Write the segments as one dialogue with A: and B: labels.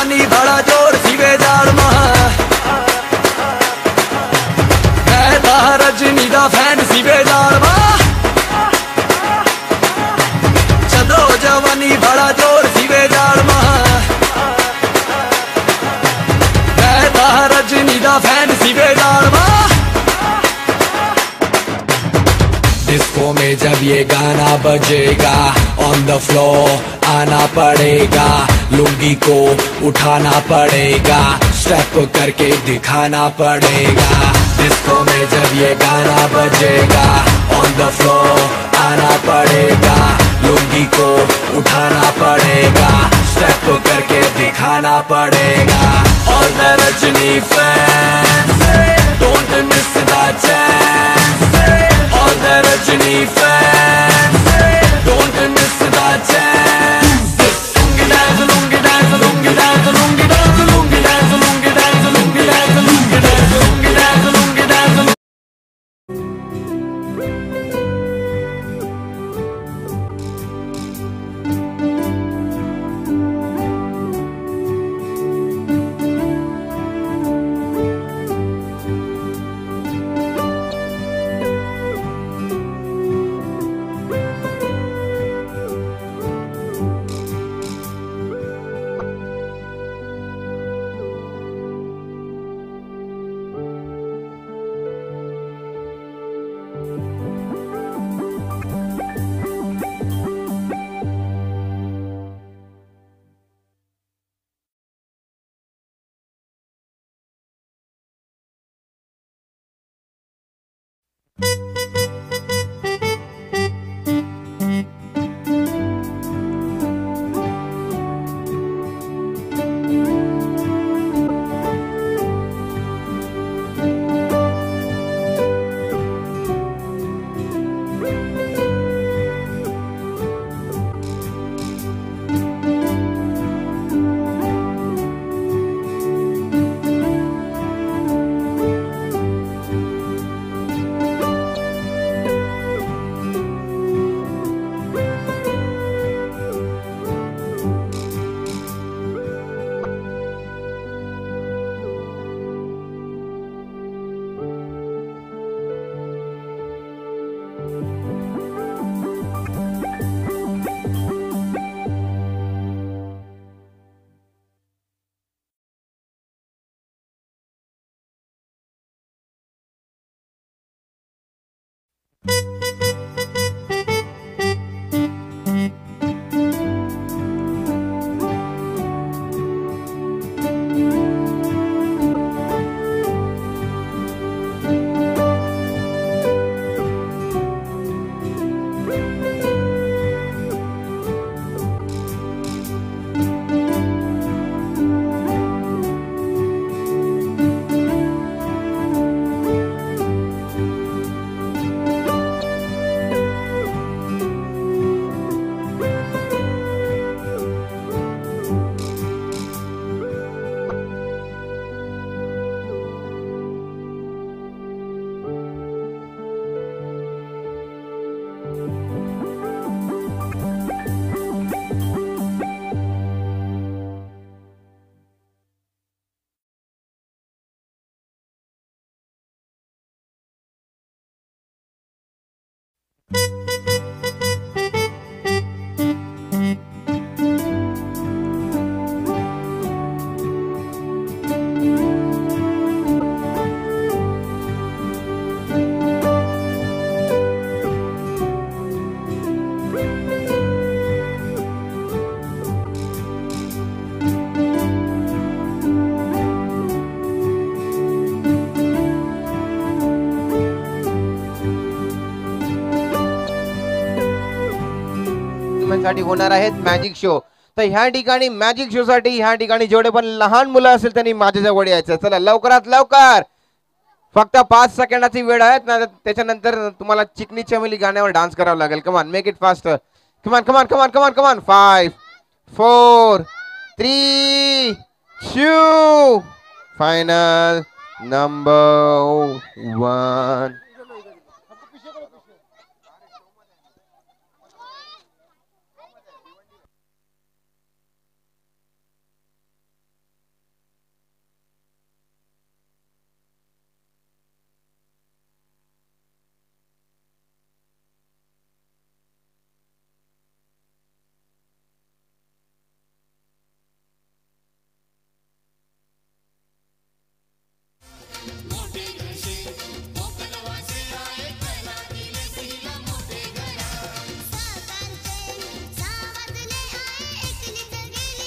A: जवानी बड़ा जोर सीवे जाड़ महा कहता रजनी दा फैन सीवे जाड़ महा चलो जवानी बड़ा जोर सीवे जाड़ महा कहता रजनी दा फैन सीवे जाड़ महा डिस्को में जब ये गाना बजेगा ऑन द फ्लोर आना पड़ेगा लुंगी को उठाना पड़ेगा स्टेप करके दिखाना पड़ेगा डिस्को में जब ये गाना बजेगा ऑन द फ्लोर आना पड़ेगा लुंगी को उठाना पड़ेगा स्टेप करके दिखाना पड़ेगा और the Rajni fans don't miss the chance all the Rajini fans don't miss the chance lungi dance lungi dance lungi dance lungi dance lungi dance lungi dance lungi dance lungi dance lungi dance lungi dance
B: साठी होणार आहेत magic show. तर ह्या ठिकाणी magic show साठी ह्या ठिकाणी जेवढे पण लहान मुलं असेल त्यांनी माझ्या जवळ यायचं। चला लवकरात लवकर, फक्त 5 सेकंदाची वेळ आहे, त्याच्यानंतर तुम्हाला चिकनी चमेली गाण्यावर डान्स करावा लागेल। Come on make it faster, come on come on come on come on come on. 5 4 3 2 final number 1।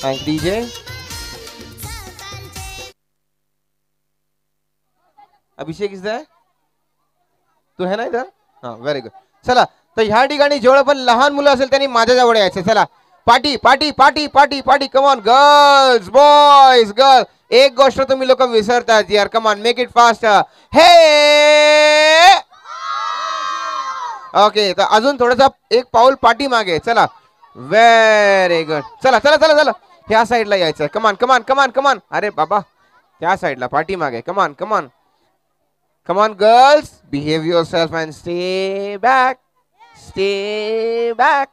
B: Thank DJ. Abhishek is there? तू है ना इधर? हाँ, व्हेरी गुड। चला, तर ह्या ठिकाणी जेवढं पण लहान मुलं असेल त्यांनी माझ्या जवळ यायचं. चला, party party party party party, come on girls boys girl. एक गोष्ट तुम्ही लोक विसरतात यार, come on make it fast. हे ओके, तर अजून थोडंसं एक पाऊल पाठी मागे. चला, व्हेरी गुड. चला चला चला चला, ह्या साईडला यायचं. कमान कमान कमान कमान. अरे बाबा, त्या साईडला पाठी मागे. Come on come on come on girls, behave yourself and stay back, stay back,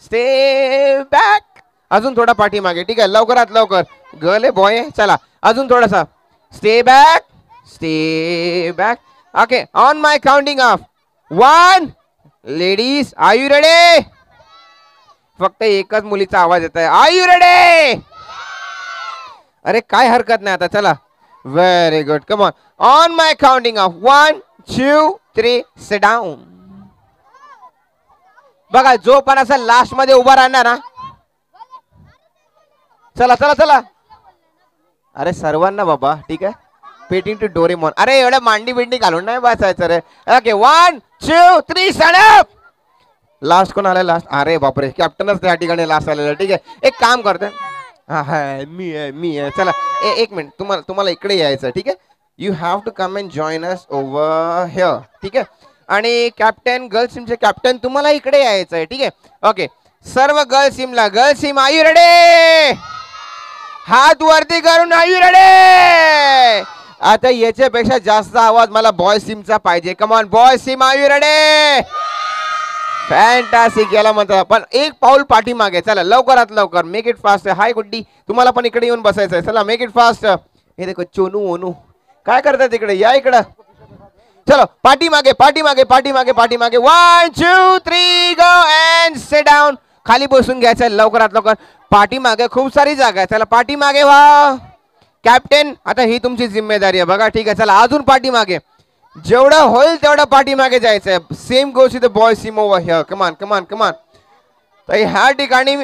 B: stay back. अजून थोडा पाठी मागे. ठीक आहे, लवकरात लवकर. गर्ल आहे बॉय आहे. चला, अजून थोडासा. Stay back, stay back. Okay, on my counting of 1. Ladies are you ready? फक्त एकच मुलीचा आवाज येत आहे. Are you ready? अरे काय हरकत नाही आता. चला, very good. Come on, on my counting of 1 2 3 sit down. बघा, जो पण असं लास्ट मध्ये उभा राहणार ना. चला चला चला. अरे सर्वांना बाबा, ठीक आहे. Petting to Doraemon. अरे एवढ्या मांडी बिंडी घालून नाही बसायचं रे. Okay, 1 2 3 stand up. लास्ट कोण आलाय? लास्ट? अरे बापरे, कॅप्टनच त्या ठिकाणी लास्ट आलेला. ठीक आहे, एक काम करते. हा हा, मी आहे. चला, एक मिनिट, तुम्हाला इकडे यायचं. ठीक आहे, you have to come and join us over here. ठीक आहे, आणि कॅप्टन, गर्ल्स टीमचे कॅप्टन, तुम्हाला इकडे यायचं आहे. ठीक आहे, ओके. सर्व गर्ल्स टीमला, girls team are you ready? हात वरती करून आर यू रेडी? आता याच्यापेक्षा जास्त आवाज मला बॉयज टीमचा पाहिजे. Come on boys team, are you ready? Fantastic. याला म्हणतात. पण एक पाऊल पाठी मागे. चला, लवकरात लवकर, मेक इट फास्ट. हाय गुड्डी, तुम्हाला पण इकडे येऊन बसायचं आहे. चला, मेक इट फास्ट. हे देखो चोनू ओनू काय करतात इकडे. या इकडं. चलो, पाठी मागे पाठी मागे पाठी मागे पाठी मागे. 1 2 3 गो अँड सिट डाऊन. खाली बसून घ्यायचं लवकरात लवकर. पाठी मागे खूप सारी जागा आहे. चला, पाठी मागे व्हा. कॅप्टन, आता ही तुमची जिम्मेदारी आहे बघा. ठीक आहे, चला अजून पाठी मागे. जेवढं होईल तेवढं पाठी मागे जायचंय. Same goes to the boys team over here. Come on come on come on. तर ह्या ठिकाणी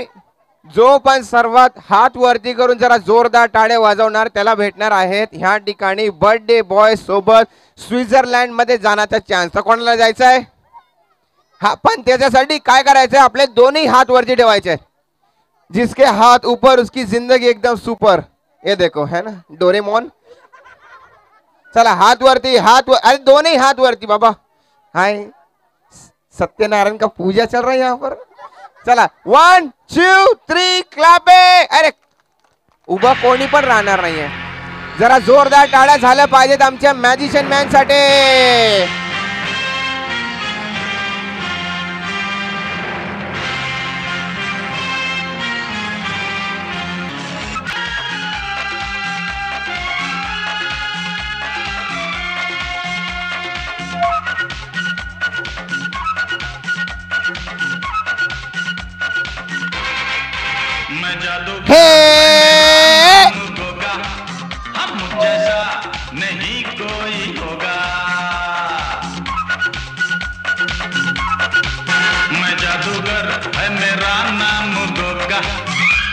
B: जो पण सर्वात हात वरती करून जरा जोरदार टाळे वाजवणार त्याला भेटणार आहेत ह्या ठिकाणी बर्थडे बॉय सोबत स्वित्झर्लंड मध्ये जाण्याचा चान्स. तर कोणाला जायचं आहे? हा, पण त्याच्यासाठी काय करायचंय? आपले दोन्ही हात वरती ठेवायचे. जिसके हाथ ऊपर उसकी जिंदगी एकदम सुपर. ये देखो, है ना डोरेमोन. चला, हाथ वरती, अरे दोनों हाथ वरती बाबा. हाय, सत्यनारायण का पूजा चल रहा है यहाँ पर. चला, 1 2 3 क्लॅप. अरे उभा कोणी पण राहणार नाहीये. जरा जोरदार टाळ्या झाल्या पाहिजेत आमच्या मॅजिशियन मॅन साठी. हे
C: नहीं कोई होगा. मैं जादूगर है मेरा नाम गोगा.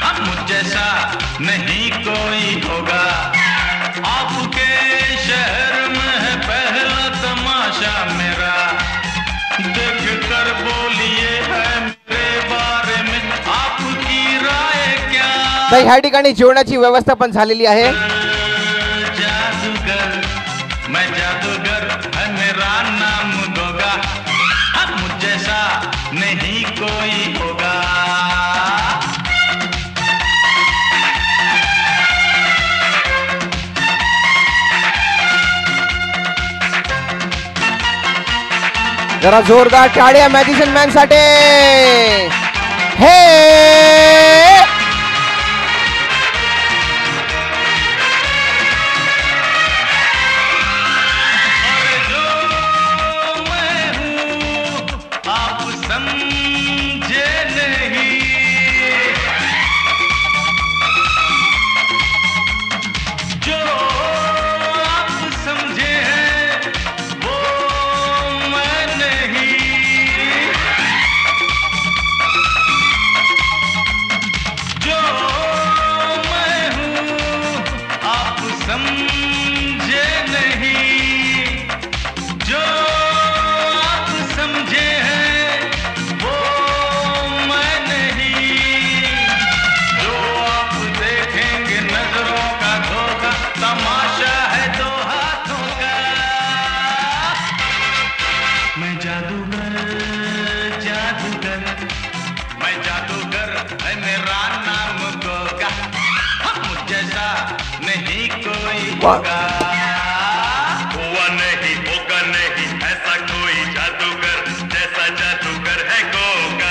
C: अब मुझ जैसा नहीं कोई होगा. आपके शहर में है पहला तमाशा मेरा. देख कर बोलिए है मेरे बारे में आपकी राय क्या.
B: तर ह्या ठिकाणी जेवणाची व्यवस्था पण झालेली आहे.
C: मैं जादूगर है मेरा नाम गोगा. अब मुझ जैसा नहीं कोई होगा.
B: जरा जोरदार टाळ्या मॅजिशियन मॅन साठी. हे
C: होगा, हुआ नहीं होगा नहीं ऐसा कोई जादूगर जैसा जादूगर है गोगा।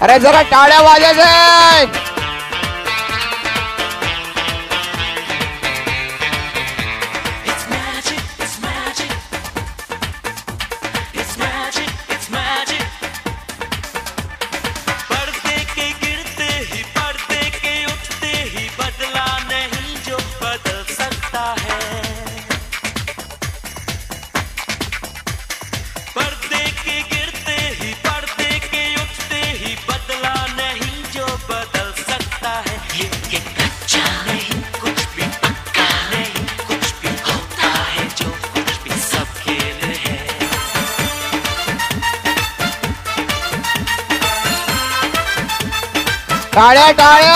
B: अरे जरा टाळ्या वाजायचे. टाळ्या टाळ्या.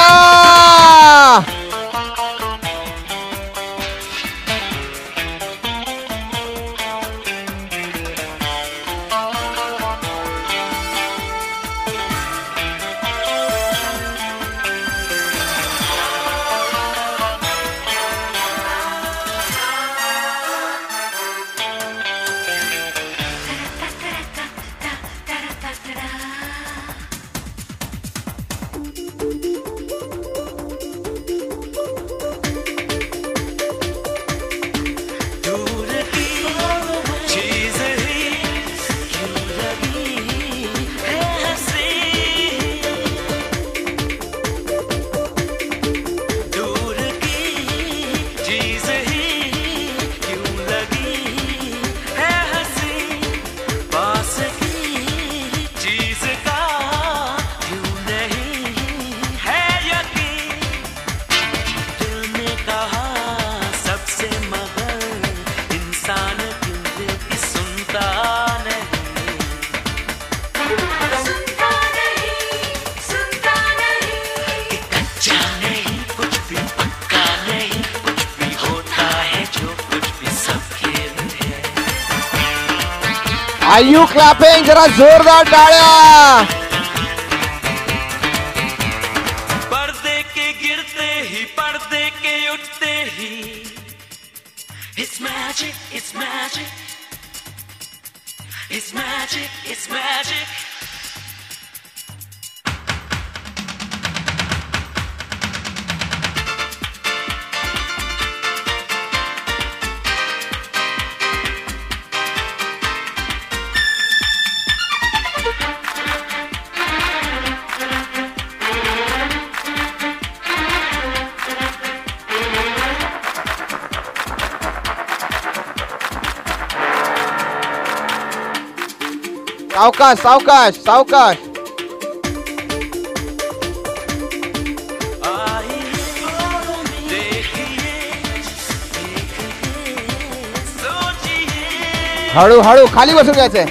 B: Are you clapping? जरा जोरदार टाळ्या.
D: पर्दे के गिरते ही पर्दे के उठते ही It's magic, it's magic, it's magic, it's magic.
B: सावकाश सावकाश सावकाश. हळू हळू खाली बसून घ्यायचंय.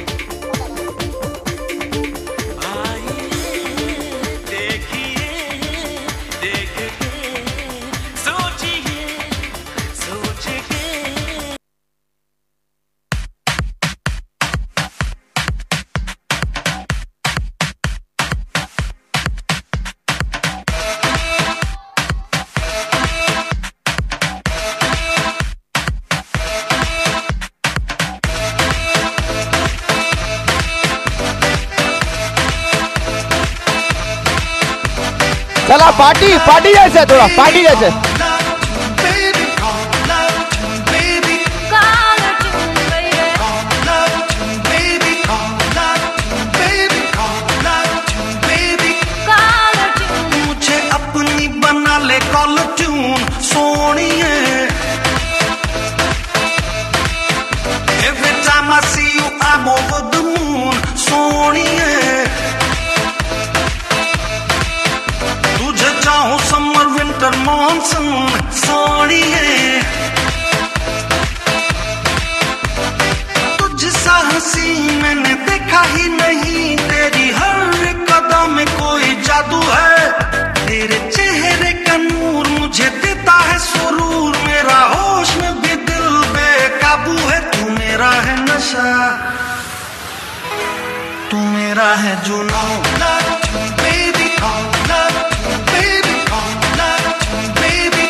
B: पार्टी पार्टी जायचंय थोडा पार्टी जायचंय
E: मुझे अपनी बना ले कॉल ट्यून सोनिए Every time I see you I'm over the moon सोनिए तुझे चाहूं समर विंटर मॉनसून सोनिए तुझसा हंसी मैंने देखा ही नहीं तेरी हर कदम में कोई जादू है तेरे चेहरे का नूर मुझे देता है सुरूर मेरा होश में भी दिल बेकाबू है तू मेरा है नशा तू मेरा है जुनून बेबी बेबी बेबी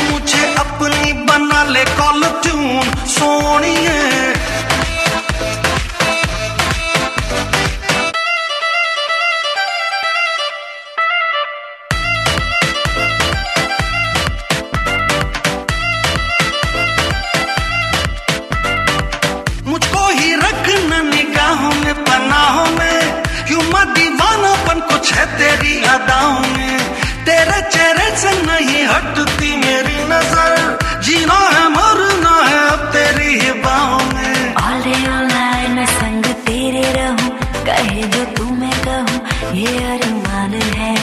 E: मुझे अपनी बना ले कॉल ट्यून सोनिए मुझको ही रखना निगाहों में पनाहों में यूं मत दीवानापन कुछ है तेरी अदाओं में तेरे चेहरे से नहीं हटती मेरी नजर जीना है मरना है अब तेरी ही बाहों में
F: ऑनलाइन मैं संग तेरे रहूं कहे जो तू मैं कहूं ये अरमान है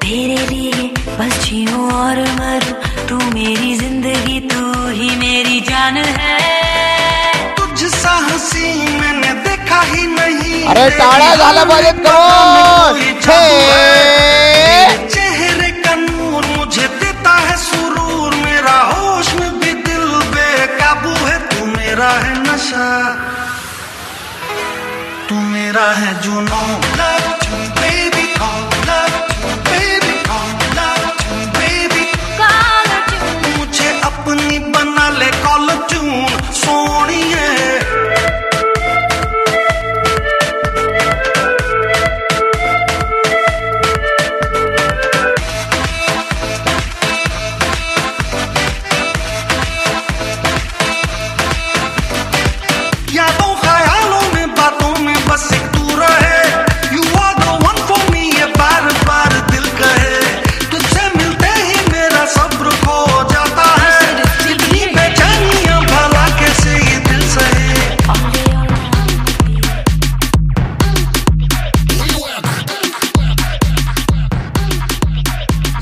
F: तेरे लिए बस जीऊं और मरूं तू मेरी जिंदगी तू ही मेरी जान है
E: तुझसा हंसी मैंने देखा ही नहीं
B: अरे टाळ्या झाल्या पाहिजेत कमोन
E: चेहरे का नूर मुझे देता है सुरूर मेरा होश में भी दिल बेकाबू है तू मेरा है नशा तू मेरा है जुनून बेबी बेबी बेबी मुझे अपनी बना ले कॉल ट्यून सोनिए यादों ख्यालों में बातों में बस एक तू रहे You are the one for me ये बार बार दिल कहे तुझसे मिलते ही मेरा सब्र खो जाता है इतनी बेचैनियां भला कैसे ये दिल सहे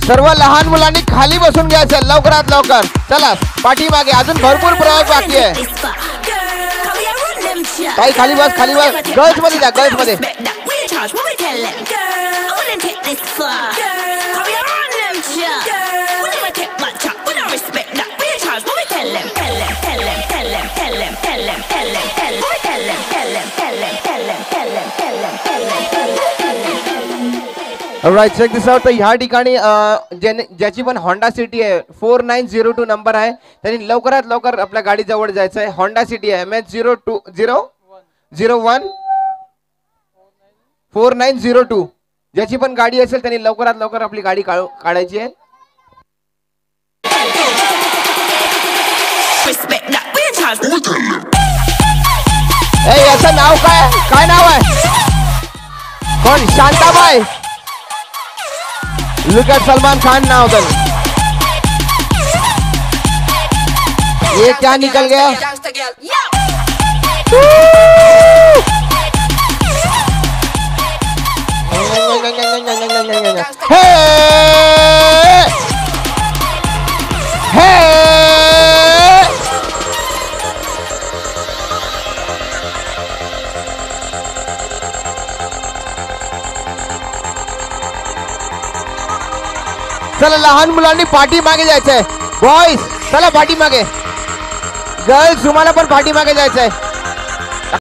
B: सर्व लहान मुलांनी खाली बसून घ्यायचं लवकरात लवकर चला पाठीमागे अजून भरपूर प्रयोग बाकी आहे काही खाली बस गर्ल्स मध्ये जा गर्ल्स मध्ये Alright, check this out. तर ह्या ठिकाणी ज्याची पण होंडा सिटी आहे 4902 नंबर आहे त्यांनी लवकरात लवकर आपल्या गाडी जवळ जायचं आहे होंडा सिटी आहे MH02001 4902 ज्याची पण गाडी असेल त्यांनी लवकरात लवकर आपली गाडी काढायची आहे याचं नाव काय नाव आहे कोण Shantabai Look at Salman Khan now then. ये क्या निकल गया? चला लहान मुलांनी पाठी मागे जायचंय बॉयज चला पाठी मागे गर्ल्स तुम्हाला पण पाठी मागे जायचंय